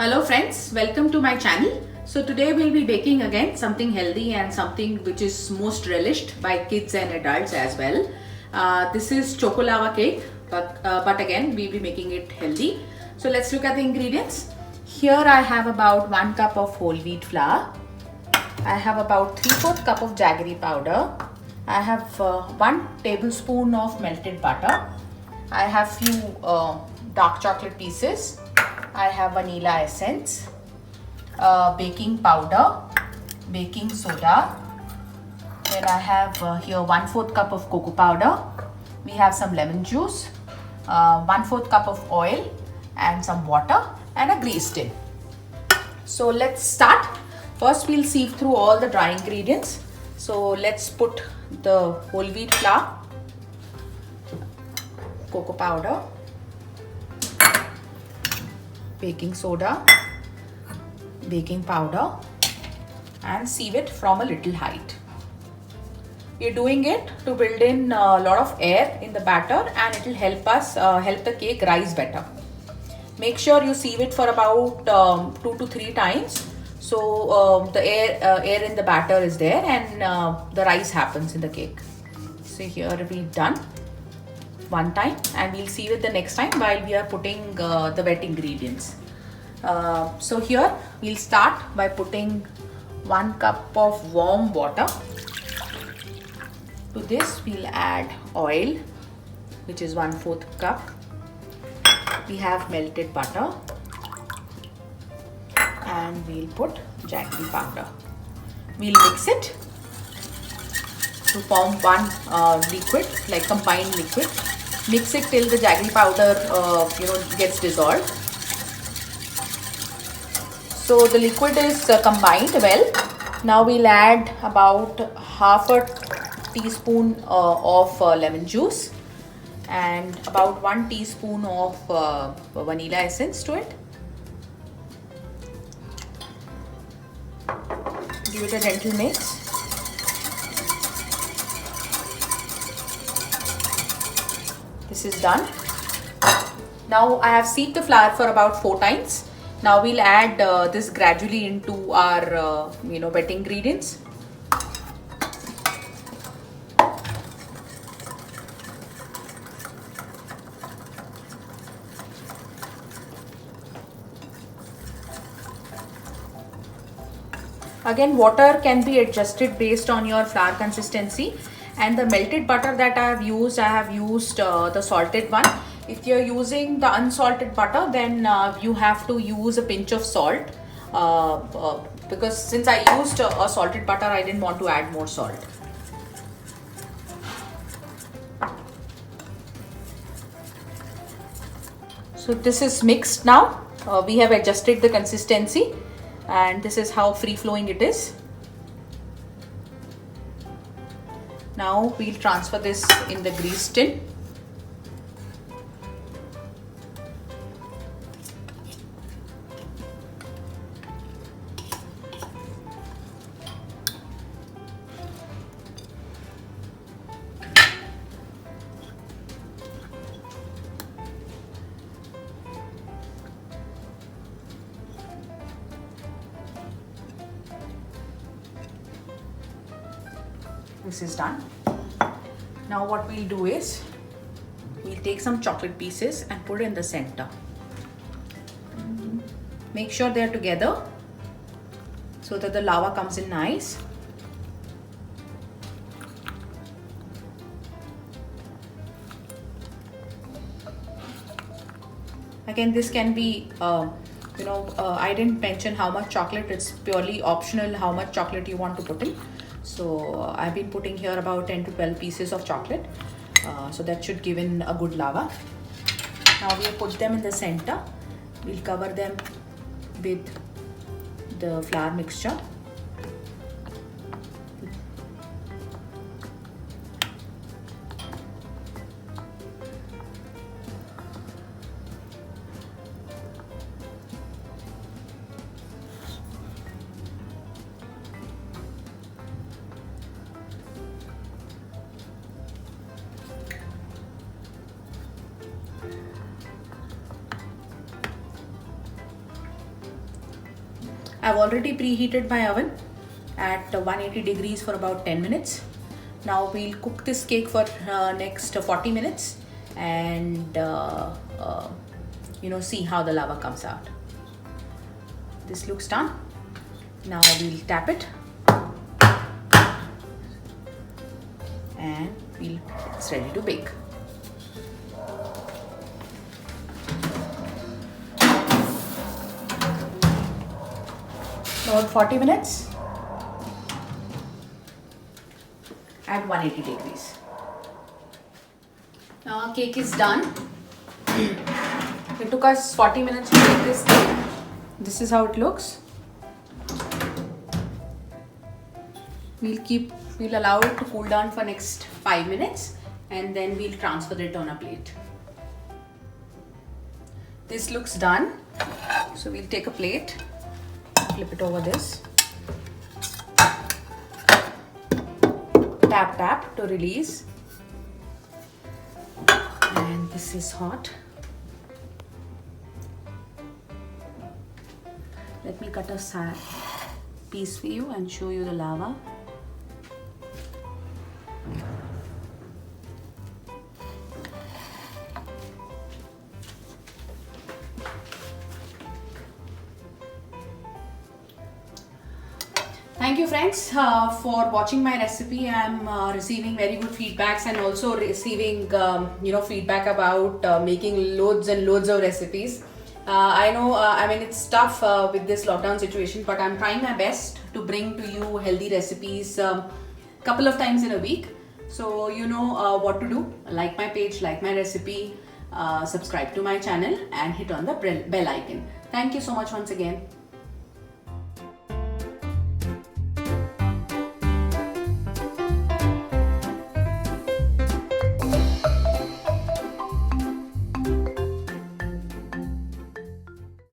Hello friends, welcome to my channel. So today we'll be baking again something healthy and something which is most relished by kids and adults as well. This is choco lava cake, but again we'll be making it healthy. So let's look at the ingredients. Here I have about 1 cup of whole wheat flour. I have about 3/4 cup of jaggery powder. I have 1 tablespoon of melted butter. I have few dark chocolate pieces. I have vanilla essence, baking powder, baking soda. Then I have here 1/4 cup of cocoa powder. We have some lemon juice, 1/4 cup of oil and some water and a grease tin. So let's start. First we'll sieve through all the dry ingredients. So let's put the whole wheat flour, cocoa powder, baking soda, baking powder and sieve it from a little height. We're doing it to build in a lot of air in the batter and it will help us help the cake rise better. Make sure you sieve it for about 2 to 3 times so the air in the batter is there and the rise happens in the cake. So here we've done one time and we'll sieve it the next time while we are putting the wet ingredients. So here we'll start by putting 1 cup of warm water. To this we'll add oil, which is 1/4 cup. We have melted butter and we'll put jaggery powder. We'll mix it to form one liquid, like combined liquid. Mix it till the jaggery powder gets dissolved. So the liquid is combined well. Now we'll add about half a teaspoon of lemon juice and about 1 teaspoon of vanilla essence to it. Give it a gentle mix. This is done. Now I have sieved the flour for about 4 times. Now we'll add this gradually into our wet ingredients. Again, water can be adjusted based on your flour consistency. And the melted butter that I have used the salted one. If you're using the unsalted butter, then you have to use a pinch of salt because since I used a salted butter, I didn't want to add more salt. So this is mixed now. We have adjusted the consistency and this is how free flowing it is. Now we'll transfer this in the grease tin. This is done. Now what we'll do is we'll take some chocolate pieces and put it in the center. Make sure they're together so that the lava comes in nice. Again, this can be I didn't mention how much chocolate. It's purely optional how much chocolate you want to put in. So I've been putting here about 10 to 12 pieces of chocolate. So that should give in a good lava. Now we'll put them in the center. We'll cover them with the flour mixture. I've already preheated my oven at 180 degrees for about 10 minutes. Now we'll cook this cake for next 40 minutes and see how the lava comes out. This looks done. Now we'll tap it and it's ready to bake. About 40 minutes at 180 degrees. Now our cake is done. It took us 40 minutes to make this cake. This is how it looks. We'll allow it to cool down for next 5 minutes and then we'll transfer it on a plate. This looks done. So we'll take a plate, flip it over this. Tap to release. And this is hot. Let me cut a piece for you and show you the lava. Thank you friends for watching my recipe. I'm receiving very good feedbacks and also receiving feedback about making loads and loads of recipes. I know it's tough with this lockdown situation, but I'm trying my best to bring to you healthy recipes couple of times in a week. So you know what to do. Like my page, like my recipe, subscribe to my channel and hit on the bell icon. Thank you so much once again.